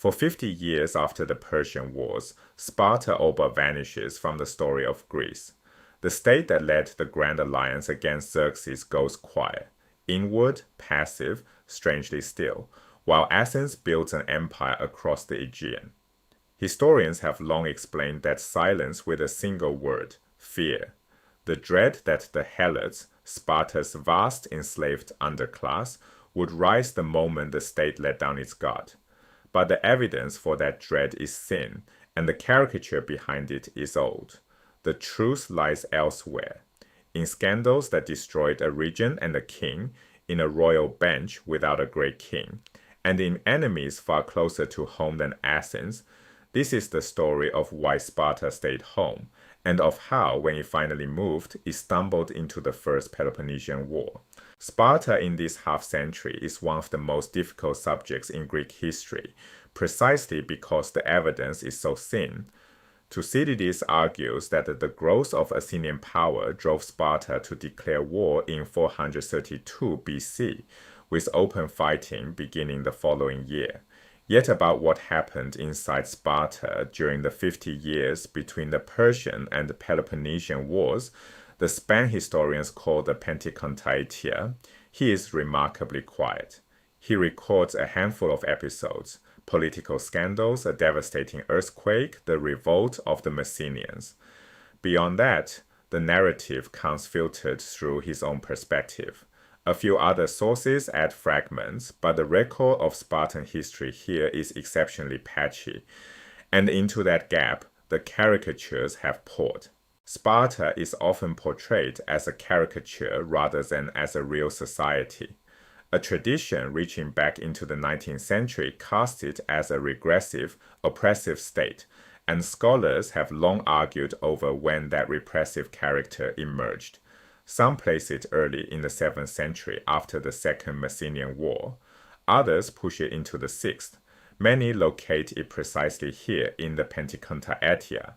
For 50 years after the Persian Wars, Sparta all but vanishes from the story of Greece. The state that led the Grand Alliance against Xerxes goes quiet, inward, passive, strangely still, while Athens builds an empire across the Aegean. Historians have long explained that silence with a single word, fear. The dread that the helots, Sparta's vast enslaved underclass, would rise the moment the state let down its guard. But the evidence for that dread is thin, and the caricature behind it is old. The truth lies elsewhere, in scandals that destroyed a region and a king, in a royal bench without a great king, and in enemies far closer to home than Athens. This is the story of why Sparta stayed home, and of how, when it finally moved, it stumbled into the First Peloponnesian War. Sparta in this half-century is one of the most difficult subjects in Greek history, precisely because the evidence is so thin. Thucydides argues that the growth of Athenian power drove Sparta to declare war in 432 BC, with open fighting beginning the following year. Yet about what happened inside Sparta during the 50 years between the Persian and the Peloponnesian Wars, the span historians call the Pentekontaetia, he is remarkably quiet. He records a handful of episodes: political scandals, a devastating earthquake, the revolt of the Messenians. Beyond that, the narrative comes filtered through his own perspective. A few other sources add fragments, but the record of Spartan history here is exceptionally patchy, and into that gap, the caricatures have poured. Sparta is often portrayed as a caricature rather than as a real society. A tradition reaching back into the 19th century casts it as a regressive, oppressive state, and scholars have long argued over when that repressive character emerged. Some place it early in the 7th century after the Second Messenian War. Others push it into the 6th. Many locate it precisely here in the Pentekontaetia.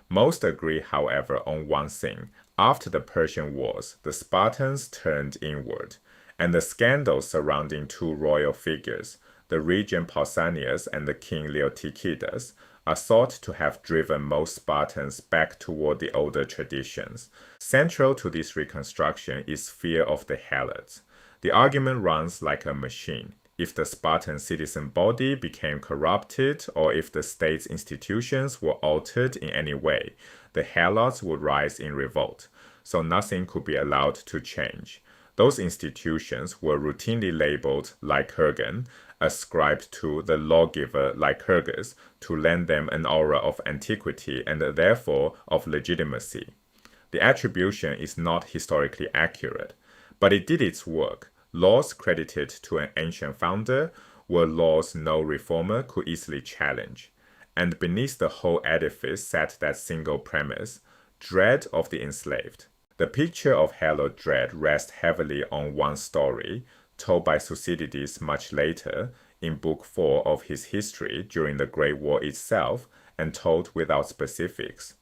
Most agree, however, on one thing. After the Persian Wars, the Spartans turned inward, and the scandals surrounding two royal figures, the regent Pausanias and the king Leotychides, are thought to have driven most Spartans back toward the older traditions. Central to this reconstruction is fear of the helots. The argument runs like a machine. If the Spartan citizen body became corrupted, or if the state's institutions were altered in any way, the helots would rise in revolt, so nothing could be allowed to change. Those institutions were routinely labeled Lycurgan, ascribed to the lawgiver Lycurgus to lend them an aura of antiquity and therefore of legitimacy. The attribution is not historically accurate, but it did its work. Laws credited to an ancient founder were laws no reformer could easily challenge. And beneath the whole edifice sat that single premise: dread of the enslaved. The picture of helot dread rests heavily on one story, told by Thucydides much later, in Book 4 of his history during the Great War itself, and told without specifics.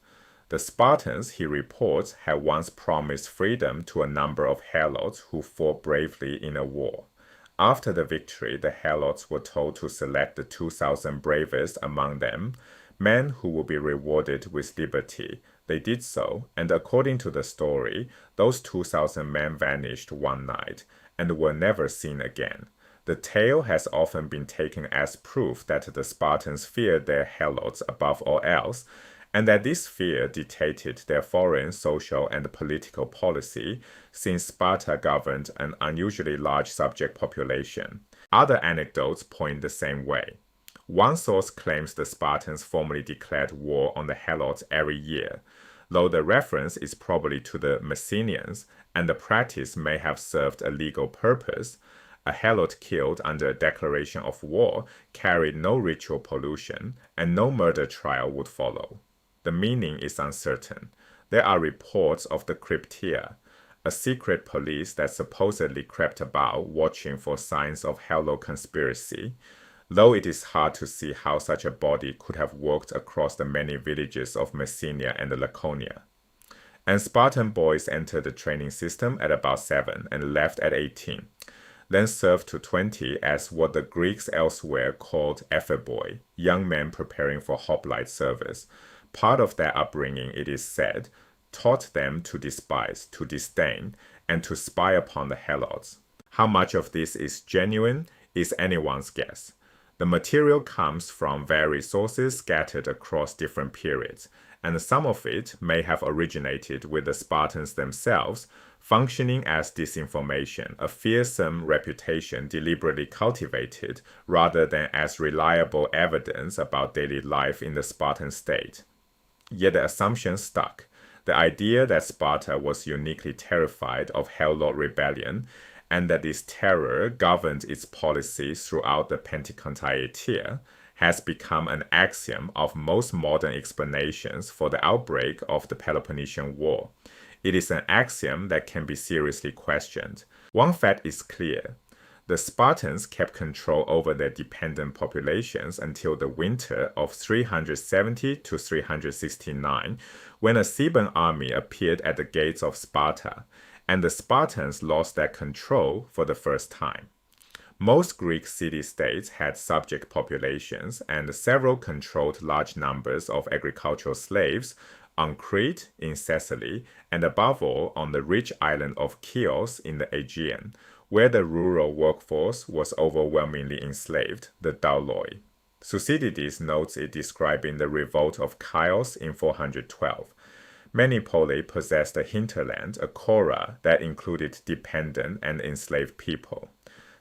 The Spartans, he reports, had once promised freedom to a number of helots who fought bravely in a war. After the victory, the helots were told to select the 2,000 bravest among them, men who would be rewarded with liberty. They did so, and according to the story, those 2,000 men vanished one night and were never seen again. The tale has often been taken as proof that the Spartans feared their helots above all else, and that this fear dictated their foreign, social, and political policy, since Sparta governed an unusually large subject population. Other anecdotes point the same way. One source claims the Spartans formally declared war on the helots every year, though the reference is probably to the Messenians, and the practice may have served a legal purpose. A helot killed under a declaration of war carried no ritual pollution, and no murder trial would follow. The meaning is uncertain. There are reports of the krypteia, a secret police that supposedly crept about watching for signs of helot conspiracy, though it is hard to see how such a body could have worked across the many villages of Messenia and Laconia. And Spartan boys entered the training system at about 7 and left at 18. then served to 20 as what the Greeks elsewhere called epheboi, young men preparing for hoplite service. Part of their upbringing, it is said, taught them to despise, to disdain, and to spy upon the helots. How much of this is genuine is anyone's guess. The material comes from various sources scattered across different periods, and some of it may have originated with the Spartans themselves, functioning as disinformation, a fearsome reputation deliberately cultivated rather than as reliable evidence about daily life in the Spartan state. Yet the assumption stuck. The idea that Sparta was uniquely terrified of helot rebellion and that this terror governed its policies throughout the Pentekontaetia has become an axiom of most modern explanations for the outbreak of the Peloponnesian War. It is an axiom that can be seriously questioned. One fact is clear. The Spartans kept control over their dependent populations until the winter of 370 to 369, when a Theban army appeared at the gates of Sparta, and the Spartans lost their control for the first time. Most Greek city-states had subject populations, and several controlled large numbers of agricultural slaves on Crete, in Sicily, and above all on the rich island of Chios in the Aegean, where the rural workforce was overwhelmingly enslaved, the douloi. Thucydides notes it describing the revolt of Chios in 412. Manipoli possessed a hinterland, a chora that included dependent and enslaved people.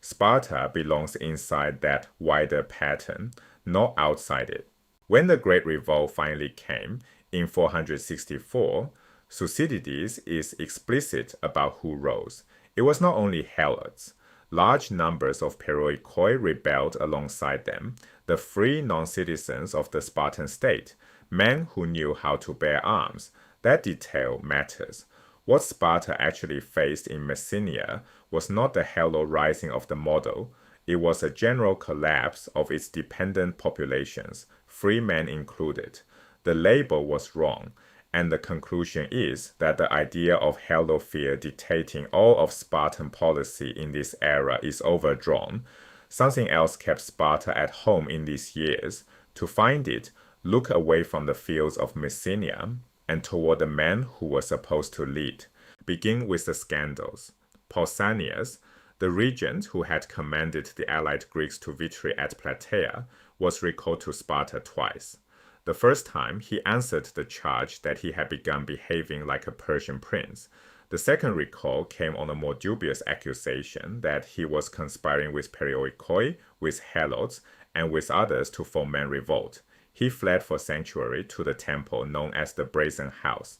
Sparta belongs inside that wider pattern, not outside it. When the Great Revolt finally came, in 464, Thucydides is explicit about who rose. It was not only helots. Large numbers of peroikoi rebelled alongside them, the free non-citizens of the Spartan state, men who knew how to bear arms. That detail matters. What Sparta actually faced in Messenia was not the helot rising of the model, it was a general collapse of its dependent populations, free men included. The label was wrong, and the conclusion is that the idea of helot fear dictating all of Spartan policy in this era is overdrawn. Something else kept Sparta at home in these years. To find it, look away from the fields of Messenia and toward the men who were supposed to lead. Begin with the scandals. Pausanias, the regent who had commanded the allied Greeks to victory at Plataea, was recalled to Sparta twice. The first time, he answered the charge that he had begun behaving like a Persian prince. The second recall came on a more dubious accusation that he was conspiring with peroikoi, with helots, and with others to foment revolt. He fled for sanctuary to the temple known as the Brazen House.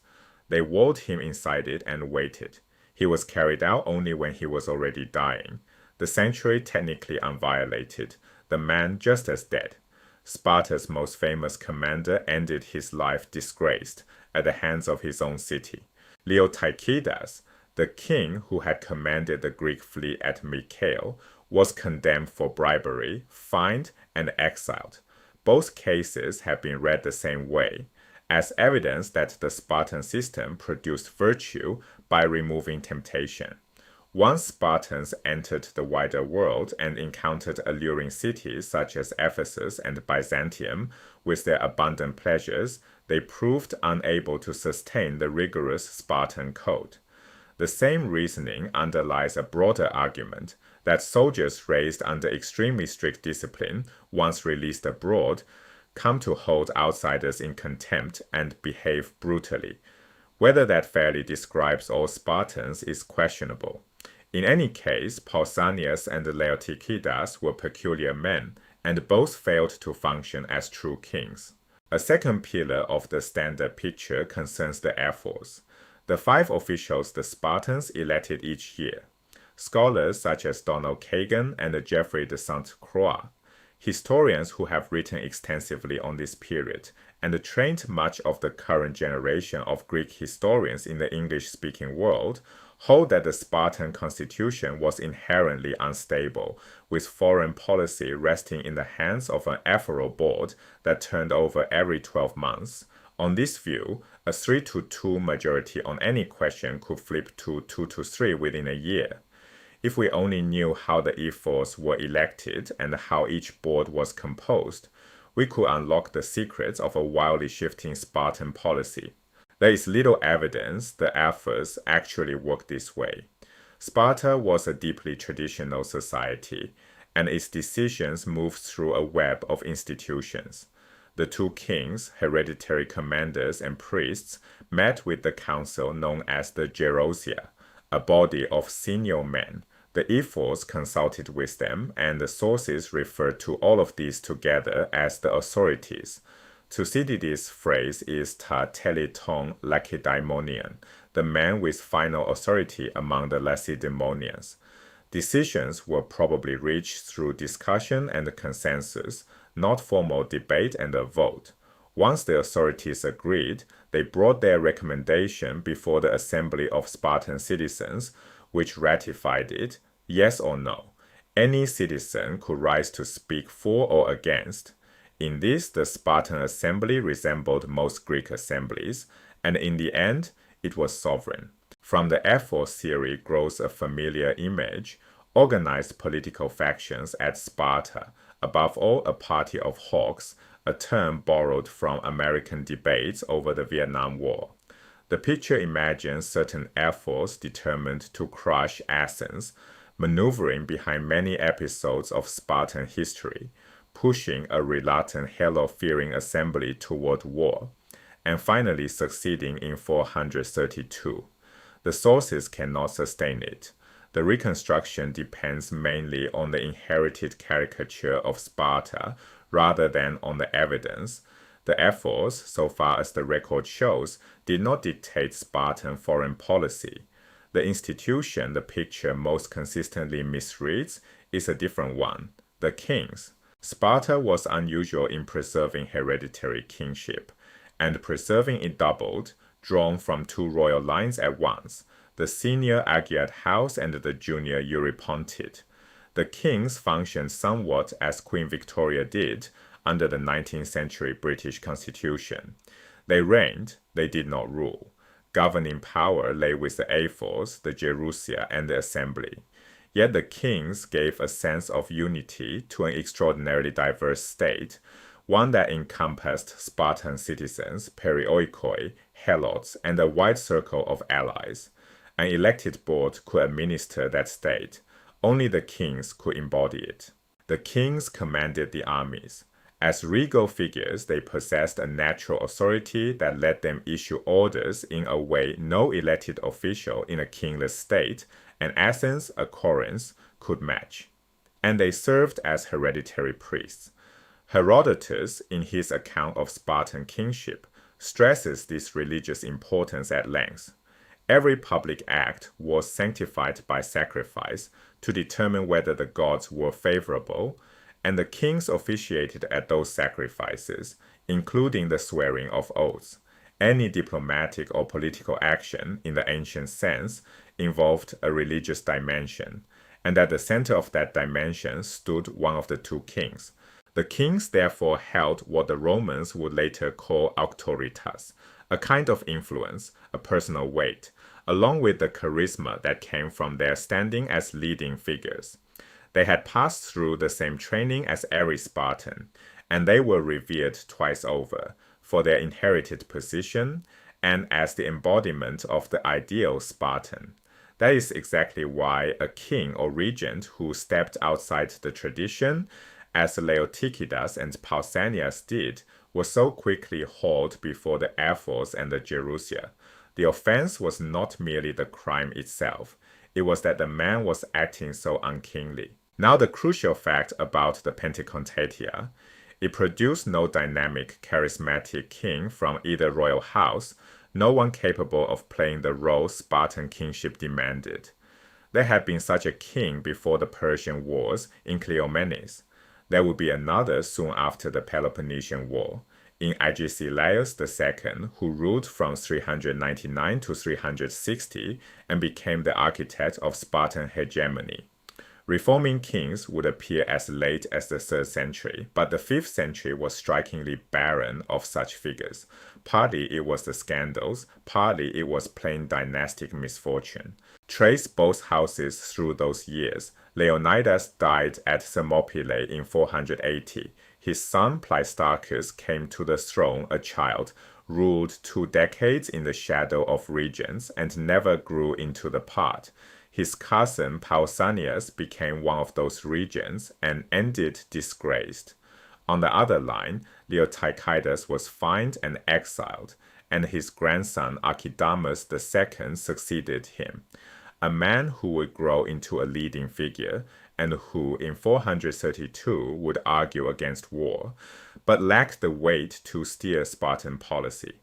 They walled him inside it and waited. He was carried out only when he was already dying. The sanctuary technically unviolated, the man just as dead. Sparta's most famous commander ended his life disgraced at the hands of his own city. Leotychidas, the king who had commanded the Greek fleet at Mycale, was condemned for bribery, fined, and exiled. Both cases have been read the same way, as evidence that the Spartan system produced virtue by removing temptation. Once Spartans entered the wider world and encountered alluring cities such as Ephesus and Byzantium with their abundant pleasures, they proved unable to sustain the rigorous Spartan code. The same reasoning underlies a broader argument that soldiers raised under extremely strict discipline, once released abroad, come to hold outsiders in contempt and behave brutally. Whether that fairly describes all Spartans is questionable. In any case, Pausanias and Leotychidas were peculiar men, and both failed to function as true kings. A second pillar of the standard picture concerns the Air Force, the 5 officials the Spartans elected each year. Scholars such as Donald Kagan and Geoffrey de St. Croix, historians who have written extensively on this period, and trained much of the current generation of Greek historians in the English-speaking world, hold that the Spartan constitution was inherently unstable, with foreign policy resting in the hands of an ephemeral board that turned over every 12 months. On this view, a 3-2 majority on any question could flip to 2-3 within a year. If we only knew how the ephors were elected and how each board was composed, we could unlock the secrets of a wildly shifting Spartan policy. There is little evidence the ephors actually worked this way. Sparta was a deeply traditional society, and its decisions moved through a web of institutions. The two kings, hereditary commanders, and priests met with the council known as the Gerousia, a body of senior men. The ephors consulted with them, and the sources refer to all of these together as the authorities. Thucydides' phrase is ta teleton Lacedaemonian, the man with final authority among the Lacedaemonians. Decisions were probably reached through discussion and consensus, not formal debate and a vote. Once the authorities agreed, they brought their recommendation before the assembly of Spartan citizens, which ratified it, yes or no. Any citizen could rise to speak for or against. In this, the Spartan assembly resembled most Greek assemblies, and in the end, it was sovereign. From the ephor theory grows a familiar image: organized political factions at Sparta, above all a party of hawks, a term borrowed from American debates over the Vietnam War. The picture imagines certain ephors determined to crush Athens, maneuvering behind many episodes of Spartan history, pushing a reluctant helot-fearing assembly toward war, and finally succeeding in 432. The sources cannot sustain it. The reconstruction depends mainly on the inherited caricature of Sparta rather than on the evidence. The ephors, so far as the record shows, did not dictate Spartan foreign policy. The institution the picture most consistently misreads is a different one: the kings. Sparta was unusual in preserving hereditary kingship, and preserving it doubled, drawn from two royal lines at once: the senior Agiad house and the junior Eurypontid. The kings functioned somewhat as Queen Victoria did under the 19th century British Constitution. They reigned, they did not rule. Governing power lay with the ephors, the Gerousia, and the assembly. Yet the kings gave a sense of unity to an extraordinarily diverse state, one that encompassed Spartan citizens, perioikoi, helots, and a wide circle of allies. An elected board could administer that state. Only the kings could embody it. The kings commanded the armies. As regal figures, they possessed a natural authority that let them issue orders in a way no elected official in a kingless state, and Athens, a Corinth, could match. And they served as hereditary priests. Herodotus, in his account of Spartan kingship, stresses this religious importance at length. Every public act was sanctified by sacrifice to determine whether the gods were favorable, and the kings officiated at those sacrifices, including the swearing of oaths. Any diplomatic or political action, in the ancient sense, involved a religious dimension, and at the center of that dimension stood one of the two kings. The kings therefore held what the Romans would later call auctoritas, a kind of influence, a personal weight, along with the charisma that came from their standing as leading figures. They had passed through the same training as every Spartan, and they were revered twice over for their inherited position and as the embodiment of the ideal Spartan. That is exactly why a king or regent who stepped outside the tradition, as Leotychidas and Pausanias did, was so quickly hauled before the ephors and the Gerousia. The offense was not merely the crime itself, it was that the man was acting so unkingly. Now the crucial fact about the Pentekontaetia: it produced no dynamic, charismatic king from either royal house, no one capable of playing the role Spartan kingship demanded. There had been such a king before the Persian Wars in Cleomenes. There would be another soon after the Peloponnesian War, in Agesilaus II, who ruled from 399 to 360 and became the architect of Spartan hegemony. Reforming kings would appear as late as the 3rd century, but the 5th century was strikingly barren of such figures. Partly it was the scandals, partly it was plain dynastic misfortune. Trace both houses through those years. Leonidas died at Thermopylae in 480. His son Pleistarchus came to the throne a child, ruled 2 decades in the shadow of regents, and never grew into the part. His cousin Pausanias became one of those regents and ended disgraced. On the other line, Leotychides was fined and exiled, and his grandson Archidamus II succeeded him. A man who would grow into a leading figure, and who in 432 would argue against war, but lacked the weight to steer Spartan policy.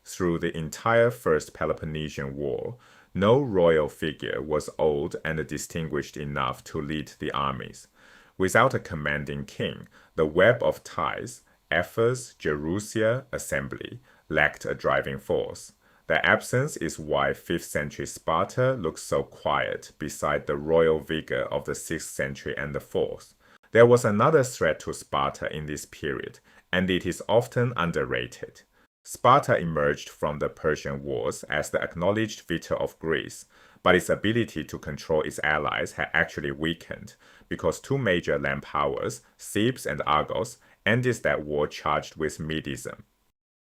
Through the entire First Peloponnesian War, no royal figure was old and distinguished enough to lead the armies. Without a commanding king, the web of ties, Ephes, Gerousia, assembly, lacked a driving force. Their absence is why 5th century Sparta looks so quiet beside the royal vigor of the 6th century and the 4th. There was another threat to Sparta in this period, and it is often underrated. Sparta emerged from the Persian Wars as the acknowledged victor of Greece, but its ability to control its allies had actually weakened because 2 major land powers, Thebes and Argos, ended that war charged with Medism.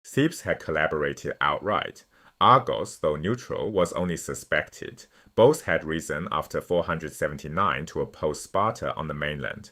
Thebes had collaborated outright. Argos, though neutral, was only suspected. Both had risen after 479 to oppose Sparta on the mainland.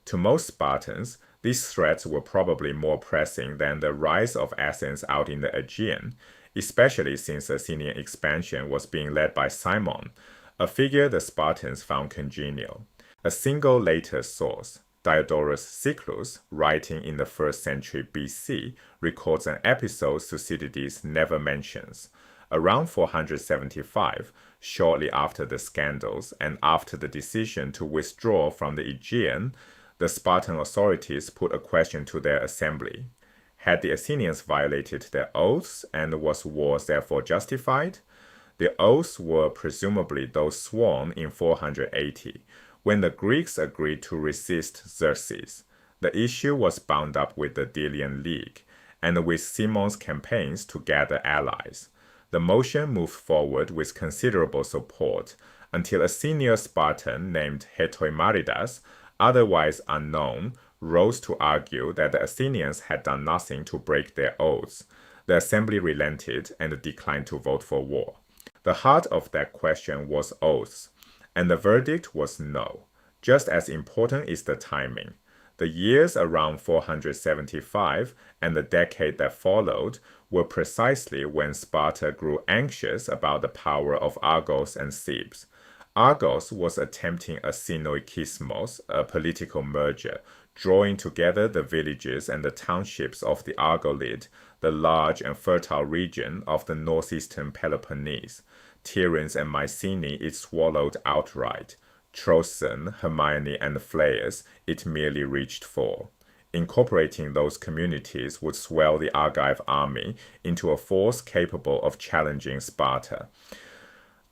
To most Spartans, these threats were probably more pressing than the rise of Athens out in the Aegean, especially since Athenian expansion was being led by Cimon, a figure the Spartans found congenial. A single later source, Diodorus Siculus, writing in the 1st century BC, records an episode Thucydides never mentions. Around 475, shortly after the scandals and after the decision to withdraw from the Aegean, the Spartan authorities put a question to their assembly. Had the Athenians violated their oaths, and was war therefore justified? The oaths were presumably those sworn in 480, when the Greeks agreed to resist Xerxes. The issue was bound up with the Delian League, and with Simon's campaigns to gather allies. The motion moved forward with considerable support, until a senior Spartan named Hetoimaridas, otherwise unknown, rose to argue that the Athenians had done nothing to break their oaths. The assembly relented and declined to vote for war. The heart of that question was oaths, and the verdict was no. Just as important is the timing. The years around 475 and the decade that followed were precisely when Sparta grew anxious about the power of Argos and Thebes. Argos was attempting a synoikismos, a political merger, drawing together the villages and the townships of the Argolid, the large and fertile region of the northeastern Peloponnese. Tiryns and Mycenae it swallowed outright. Troezen, Hermione, and Phlius it merely reached for. Incorporating those communities would swell the Argive army into a force capable of challenging Sparta.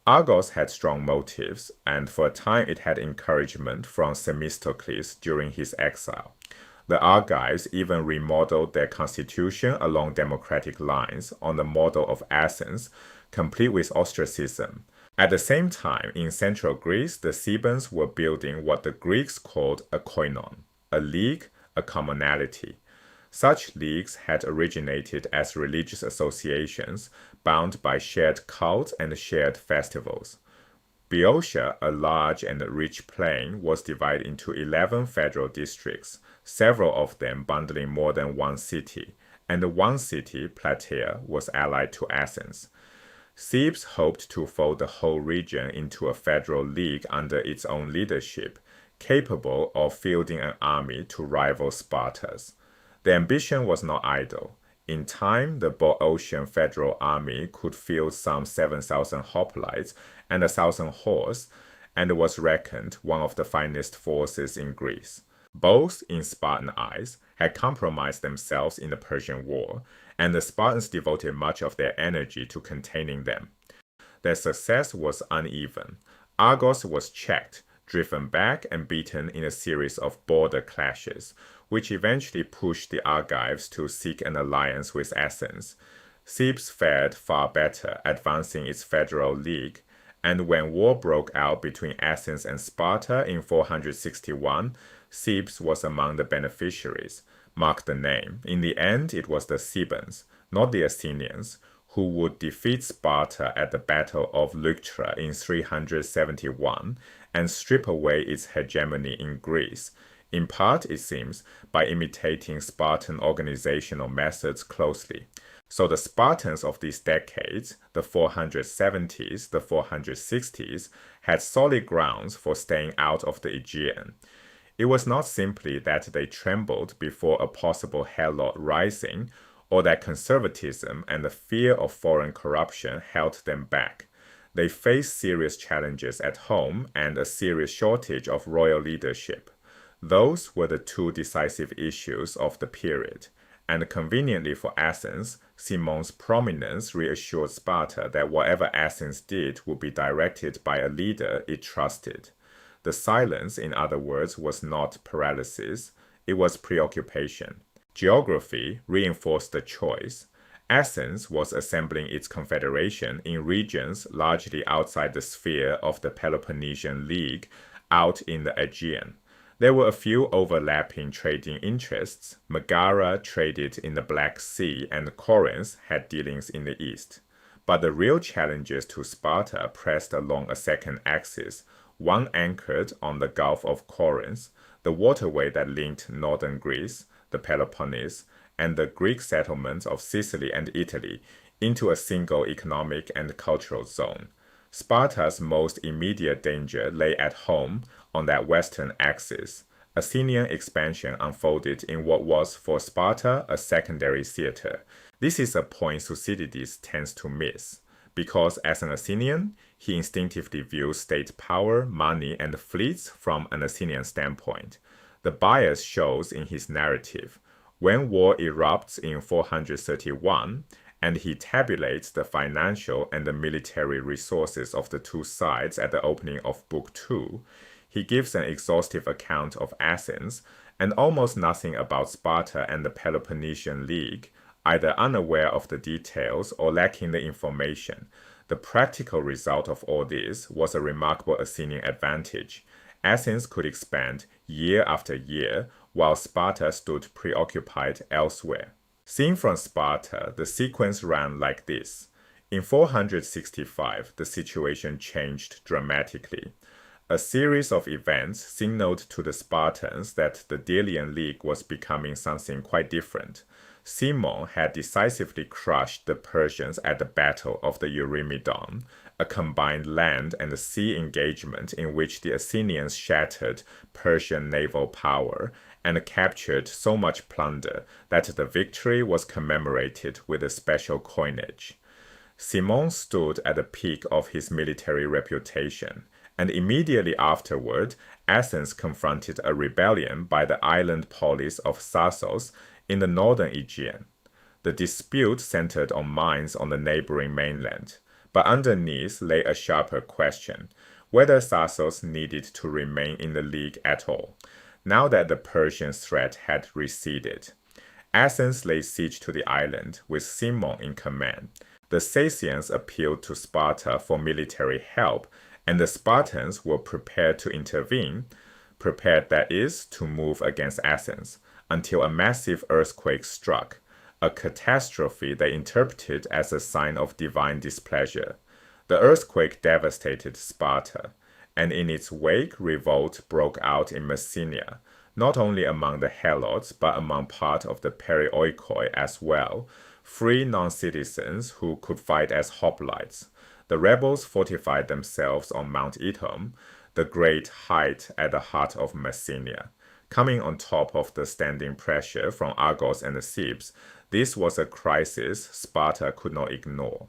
Argos had strong motives, and for a time it had encouragement from Themistocles during his exile. The Argives even remodeled their constitution along democratic lines on the model of Athens, complete with ostracism. At the same time, in central Greece, the Thebans were building what the Greeks called a koinon, a league, a commonality. Such leagues had originated as religious associations bound by shared cults and shared festivals. Boeotia, a large and rich plain, was divided into 11 federal districts, several of them bundling more than one city, and one city, Plataea, was allied to Athens. Thebes hoped to fold the whole region into a federal league under its own leadership, capable of fielding an army to rival Sparta's. The ambition was not idle. In time, the Boeotian federal army could field some 7,000 hoplites and 1,000 horse, and was reckoned one of the finest forces in Greece. Both, in Spartan eyes, had compromised themselves in the Persian War, and the Spartans devoted much of their energy to containing them. Their success was uneven. Argos was checked, driven back and beaten in a series of border clashes, which eventually pushed the Argives to seek an alliance with Athens. Thebes fared far better, advancing its federal league, and when war broke out between Athens and Sparta in 461, Thebes was among the beneficiaries. Mark the name. In the end, it was the Thebans, not the Athenians, who would defeat Sparta at the Battle of Leuctra in 371 and strip away its hegemony in Greece, in part, it seems, by imitating Spartan organizational methods closely. So the Spartans of these decades, the 470s, the 460s, had solid grounds for staying out of the Aegean. It was not simply that they trembled before a possible helot rising, or that conservatism and the fear of foreign corruption held them back. They faced serious challenges at home and a serious shortage of royal leadership. Those were the two decisive issues of the period, and conveniently for Athens, Simon's prominence reassured Sparta that whatever Athens did would be directed by a leader it trusted. The silence, in other words, was not paralysis, it was preoccupation. Geography reinforced the choice. Athens was assembling its confederation in regions largely outside the sphere of the Peloponnesian League, out in the Aegean. There were a few overlapping trading interests. Megara traded in the Black Sea and Corinth had dealings in the east. But the real challenges to Sparta pressed along a second axis, one anchored on the Gulf of Corinth, the waterway that linked northern Greece, the Peloponnese, and the Greek settlements of Sicily and Italy into a single economic and cultural zone. Sparta's most immediate danger lay at home on that western axis. Athenian expansion unfolded in what was for Sparta a secondary theater. This is a point Thucydides tends to miss, because as an Athenian, he instinctively views state power, money, and fleets from an Athenian standpoint. The bias shows in his narrative. When war erupts in 431, and he tabulates the financial and the military resources of the two sides at the opening of Book 2, he gives an exhaustive account of Athens and almost nothing about Sparta and the Peloponnesian League, either unaware of the details or lacking the information. The practical result of all this was a remarkable Athenian advantage. Athens could expand year after year, while Sparta stood preoccupied elsewhere. Seen from Sparta, the sequence ran like this. In 465, the situation changed dramatically. A series of events signaled to the Spartans that the Delian League was becoming something quite different. Cimon had decisively crushed the Persians at the Battle of the Eurymedon, a combined land and sea engagement in which the Athenians shattered Persian naval power and captured so much plunder that the victory was commemorated with a special coinage. Cimon stood at the peak of his military reputation, and immediately afterward, Athens confronted a rebellion by the island polis of Sassos in the northern Aegean. The dispute centered on mines on the neighboring mainland, but underneath lay a sharper question, whether Sassos needed to remain in the league at all, now that the Persian threat had receded. Athens laid siege to the island, with Cimon in command. The Sacians appealed to Sparta for military help, and the Spartans were prepared to intervene, prepared that is, to move against Athens, until a massive earthquake struck, a catastrophe they interpreted as a sign of divine displeasure. The earthquake devastated Sparta, and in its wake revolt broke out in Messenia, not only among the helots but among part of the perioikoi as well, free non-citizens who could fight as hoplites. The rebels fortified themselves on Mount Ithom, the great height at the heart of Messenia. Coming on top of the standing pressure from Argos and the Thebes, this was a crisis Sparta could not ignore.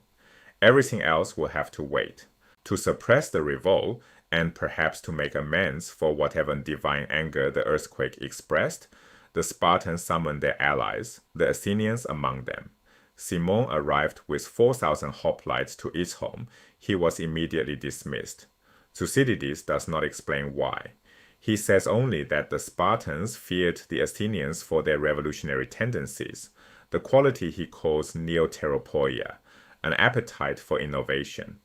Everything else will have to wait. To suppress the revolt, and perhaps to make amends for whatever divine anger the earthquake expressed, the Spartans summoned their allies, the Athenians among them. Cimon arrived with 4,000 hoplites to Ithom. He was immediately dismissed. Thucydides does not explain why. He says only that the Spartans feared the Athenians for their revolutionary tendencies, the quality he calls neo-terropoia, an appetite for innovation.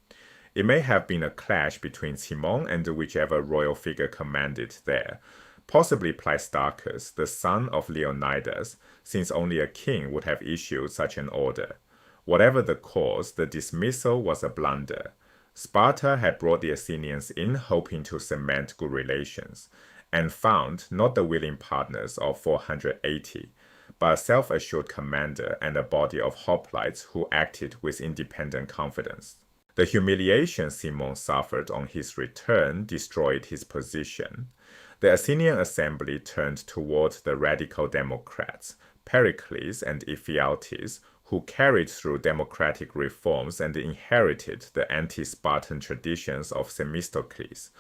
It may have been a clash between Cimon and whichever royal figure commanded there, possibly Pleistarchus, the son of Leonidas, since only a king would have issued such an order. Whatever the cause, the dismissal was a blunder. Sparta had brought the Athenians in hoping to cement good relations, and found not the willing partners of 480, but a self-assured commander and a body of hoplites who acted with independent confidence. The humiliation Cimon suffered on his return destroyed his position. The Athenian assembly turned toward the radical democrats, Pericles and Ephialtes, who carried through democratic reforms and inherited the anti-Spartan traditions of Themistocles.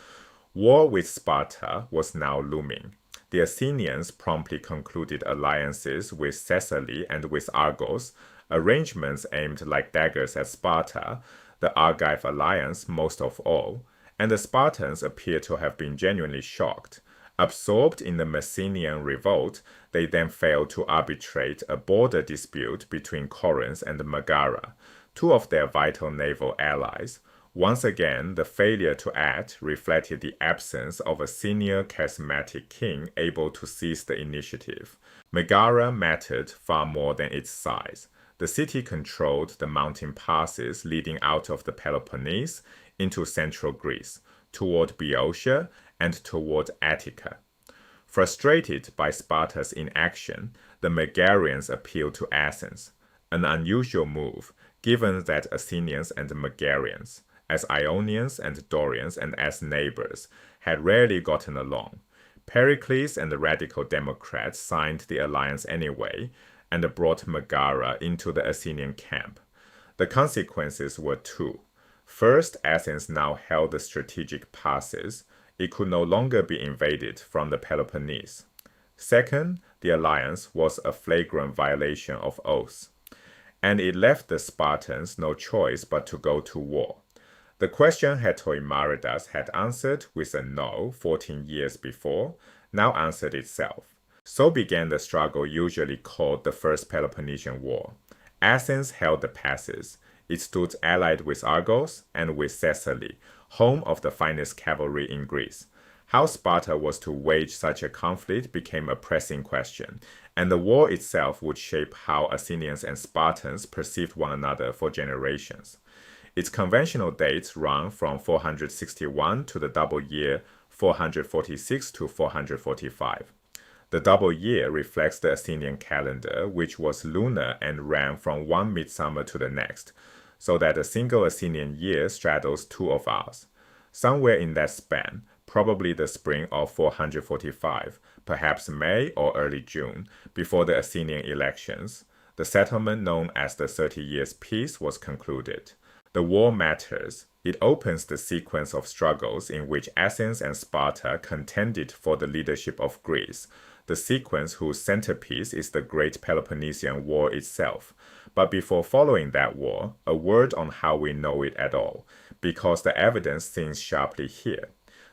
War with Sparta was now looming. The Athenians promptly concluded alliances with Thessaly and with Argos, arrangements aimed like daggers at Sparta, the Argive alliance most of all, and the Spartans appear to have been genuinely shocked. Absorbed in the Messenian revolt, they then failed to arbitrate a border dispute between Corinth and Megara, two of their vital naval allies. Once again, the failure to act reflected the absence of a senior charismatic king able to seize the initiative. Megara mattered far more than its size. The city controlled the mountain passes leading out of the Peloponnese into central Greece, toward Boeotia and toward Attica. Frustrated by Sparta's inaction, the Megarians appealed to Athens, an unusual move, given that Athenians and Megarians, as Ionians and Dorians and as neighbors, had rarely gotten along. Pericles and the radical democrats signed the alliance anyway, and brought Megara into the Athenian camp. The consequences were two. First, Athens now held the strategic passes. It could no longer be invaded from the Peloponnese. Second, the alliance was a flagrant violation of oaths, and it left the Spartans no choice but to go to war. The question Heteimaridas had answered with a no 14 years before now answered itself. So began the struggle usually called the First Peloponnesian War. Athens held the passes. It stood allied with Argos and with Thessaly, home of the finest cavalry in Greece. How Sparta was to wage such a conflict became a pressing question, and the war itself would shape how Athenians and Spartans perceived one another for generations. Its conventional dates run from 461 to the double year 446 to 445. The double year reflects the Athenian calendar, which was lunar and ran from one midsummer to the next, so that a single Athenian year straddles two of ours. Somewhere in that span, probably the spring of 445, perhaps May or early June, before the Athenian elections, the settlement known as the 30 Years' Peace was concluded. The war matters. It opens the sequence of struggles in which Athens and Sparta contended for the leadership of Greece, the sequence whose centerpiece is the Great Peloponnesian War itself. But before following that war, a word on how we know it at all, because the evidence sings sharply here.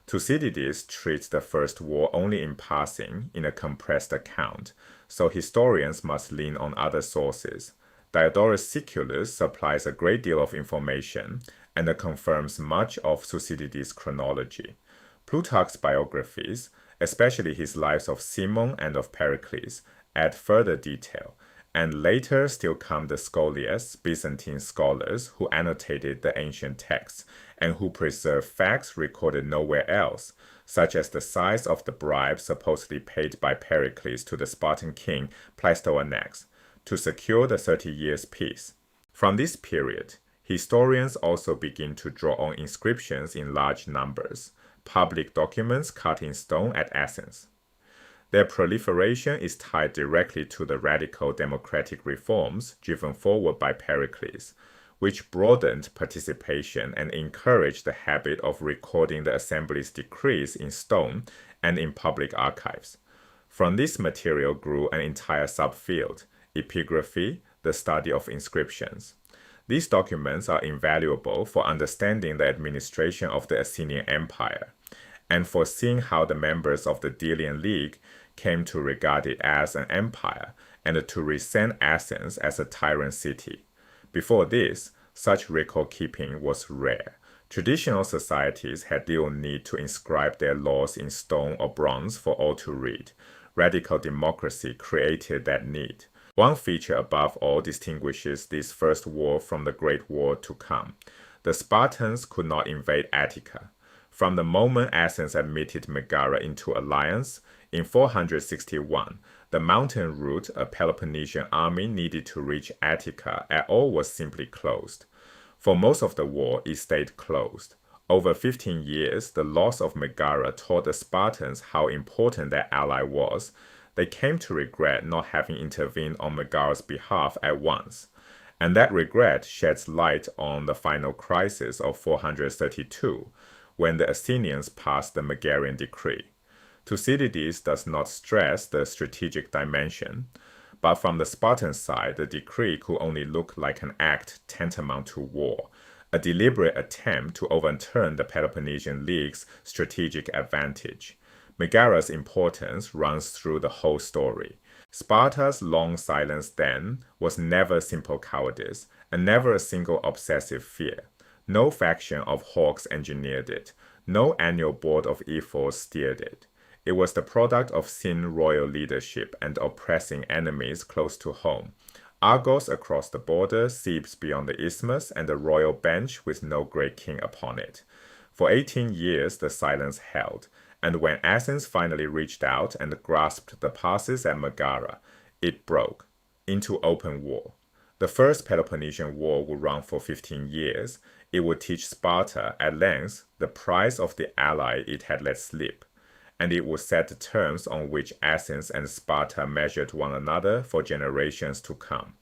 Thucydides treats the First War only in passing, in a compressed account, so historians must lean on other sources. Diodorus Siculus supplies a great deal of information and confirms much of Thucydides' chronology. Plutarch's biographies, especially his lives of Cimon and of Pericles, add further detail, and later still come the scholiasts, Byzantine scholars who annotated the ancient texts and who preserve facts recorded nowhere else, such as the size of the bribe supposedly paid by Pericles to the Spartan king Pleistouanax to secure the 30 Years' Peace. From this period, historians also begin to draw on inscriptions in large numbers, public documents cut in stone at Athens. Their proliferation is tied directly to the radical democratic reforms driven forward by Pericles, which broadened participation and encouraged the habit of recording the assembly's decrees in stone and in public archives. From this material grew an entire subfield, epigraphy, the study of inscriptions. These documents are invaluable for understanding the administration of the Athenian Empire, and for seeing how the members of the Delian League came to regard it as an empire and to resent Athens as a tyrant city. Before this, such record-keeping was rare. Traditional societies had little need to inscribe their laws in stone or bronze for all to read. Radical democracy created that need. One feature above all distinguishes this first war from the Great War to come. The Spartans could not invade Attica. From the moment Athens admitted Megara into alliance, in 461, the mountain route a Peloponnesian army needed to reach Attica at all was simply closed. For most of the war, it stayed closed. Over 15 years, the loss of Megara taught the Spartans how important their ally was. They came to regret not having intervened on Megara's behalf at once. And that regret sheds light on the final crisis of 432, when the Athenians passed the Megarian decree. Thucydides does not stress the strategic dimension, but from the Spartan side, the decree could only look like an act tantamount to war, a deliberate attempt to overturn the Peloponnesian League's strategic advantage. Megara's importance runs through the whole story. Sparta's long silence then was never simple cowardice, and never a single obsessive fear. No faction of hawks engineered it. No annual board of ephors steered it. It was the product of thin royal leadership and oppressing enemies close to home. Argos across the border, Thebes beyond the isthmus, and a royal bench with no great king upon it. For 18 years the silence held, and when Athens finally reached out and grasped the passes at Megara, it broke into open war. The First Peloponnesian War would run for 15 years. It would teach Sparta, at length, the price of the ally it had let slip, and it would set the terms on which Athens and Sparta measured one another for generations to come.